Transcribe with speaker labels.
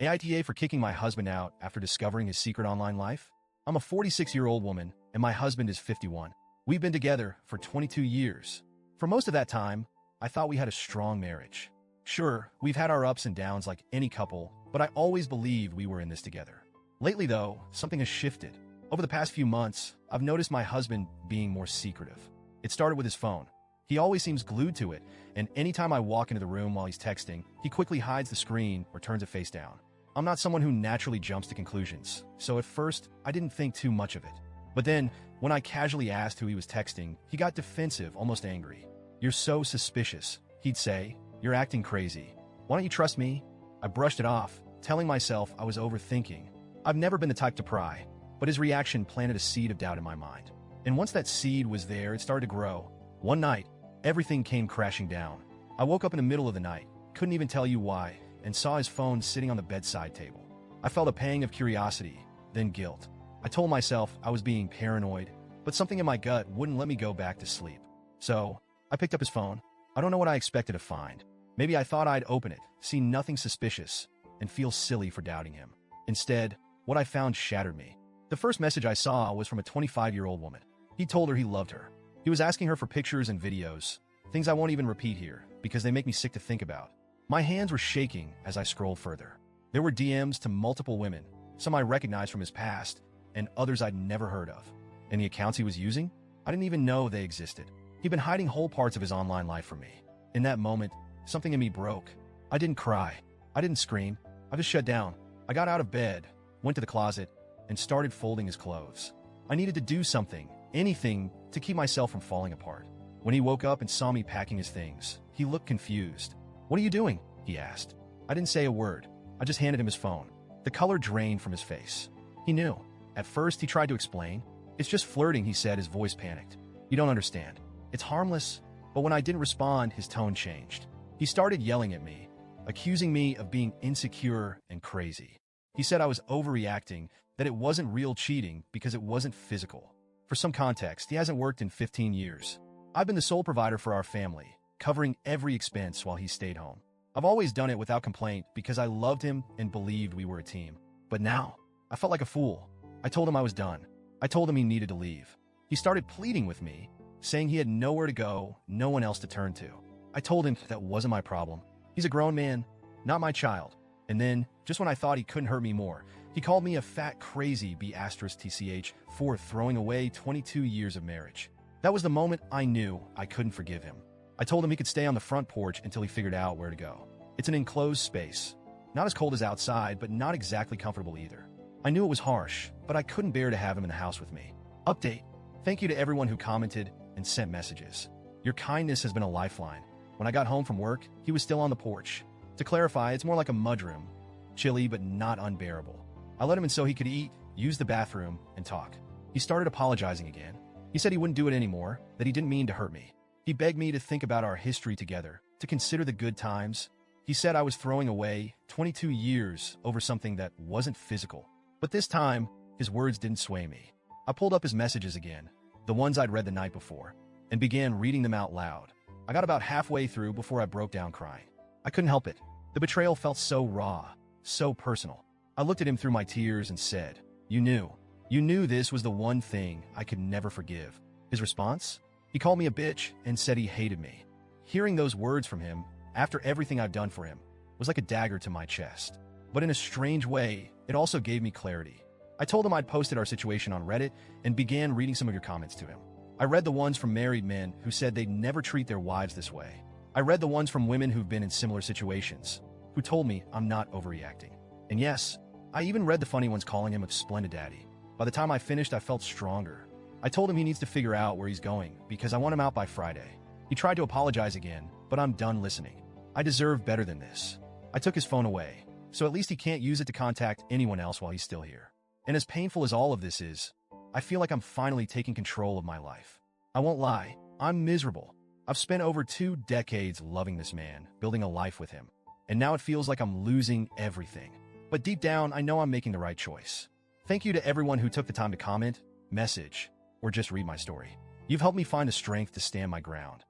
Speaker 1: AITA for kicking my husband out after discovering his secret online life? I'm a 46-year-old woman, and my husband is 51. We've been together for 22 years. For most of that time, I thought we had a strong marriage. Sure, we've had our ups and downs like any couple, but I always believed we were in this together. Lately, though, something has shifted. Over the past few months, I've noticed my husband being more secretive. It started with his phone. He always seems glued to it, and anytime I walk into the room while he's texting, he quickly hides the screen or turns it face down. I'm not someone who naturally jumps to conclusions, so at first, I didn't think too much of it. But then, when I casually asked who he was texting, he got defensive, almost angry. "You're so suspicious," he'd say. "You're acting crazy. Why don't you trust me?" I brushed it off, telling myself I was overthinking. I've never been the type to pry, but his reaction planted a seed of doubt in my mind. And once that seed was there, it started to grow. One night, everything came crashing down. I woke up in the middle of the night, couldn't even tell you why, and saw his phone sitting on the bedside table. I felt a pang of curiosity, then guilt. I told myself I was being paranoid, but something in my gut wouldn't let me go back to sleep. So, I picked up his phone. I don't know what I expected to find. Maybe I thought I'd open it, see nothing suspicious, and feel silly for doubting him. Instead, what I found shattered me. The first message I saw was from a 25-year-old woman. He told her he loved her. He was asking her for pictures and videos, things I won't even repeat here because they make me sick to think about. My hands were shaking as I scrolled further. There were DMs to multiple women, some I recognized from his past, and others I'd never heard of. And the accounts he was using? I didn't even know they existed. He'd been hiding whole parts of his online life from me. In that moment, something in me broke. I didn't cry. I didn't scream. I just shut down. I got out of bed, went to the closet, and started folding his clothes. I needed to do something, anything, to keep myself from falling apart. When he woke up and saw me packing his things, he looked confused. "What are you doing?" he asked. I didn't say a word. I just handed him his phone. The color drained from his face. He knew. At first, he tried to explain. "It's just flirting," he said, his voice panicked. "You don't understand. It's harmless." But when I didn't respond, his tone changed. He started yelling at me, accusing me of being insecure and crazy. He said I was overreacting, that it wasn't real cheating because it wasn't physical. For some context, he hasn't worked in 15 years. I've been the sole provider for our family, covering every expense while he stayed home. I've always done it without complaint because I loved him and believed we were a team. But now, I felt like a fool. I told him I was done. I told him he needed to leave. He started pleading with me, saying he had nowhere to go, no one else to turn to. I told him that wasn't my problem. He's a grown man, not my child. And then, just when I thought he couldn't hurt me more, he called me a fat crazy B*TCH for throwing away 22 years of marriage. That was the moment I knew I couldn't forgive him. I told him he could stay on the front porch until he figured out where to go. It's an enclosed space. Not as cold as outside, but not exactly comfortable either. I knew it was harsh, but I couldn't bear to have him in the house with me. Update. Thank you to everyone who commented and sent messages. Your kindness has been a lifeline. When I got home from work, he was still on the porch. To clarify, it's more like a mudroom. Chilly, but not unbearable. I let him in so he could eat, use the bathroom, and talk. He started apologizing again. He said he wouldn't do it anymore, that he didn't mean to hurt me. He begged me to think about our history together, to consider the good times. He said I was throwing away 22 years over something that wasn't physical. But this time, his words didn't sway me. I pulled up his messages again, the ones I'd read the night before, and began reading them out loud. I got about halfway through before I broke down crying. I couldn't help it. The betrayal felt so raw, so personal. I looked at him through my tears and said, You knew this was the one thing I could never forgive." His response? He called me a bitch and said he hated me. Hearing those words from him, after everything I've done for him, was like a dagger to my chest. But in a strange way, it also gave me clarity. I told him I'd posted our situation on Reddit and began reading some of your comments to him. I read the ones from married men who said they'd never treat their wives this way. I read the ones from women who've been in similar situations, who told me I'm not overreacting. And yes, I even read the funny ones calling him a splendid daddy. By the time I finished, I felt stronger. I told him he needs to figure out where he's going because I want him out by Friday. He tried to apologize again, but I'm done listening. I deserve better than this. I took his phone away, so at least he can't use it to contact anyone else while he's still here. And as painful as all of this is, I feel like I'm finally taking control of my life. I won't lie, I'm miserable. I've spent over 2 decades loving this man, building a life with him. And now it feels like I'm losing everything. But deep down, I know I'm making the right choice. Thank you to everyone who took the time to comment, message, or just read my story. You've helped me find the strength to stand my ground.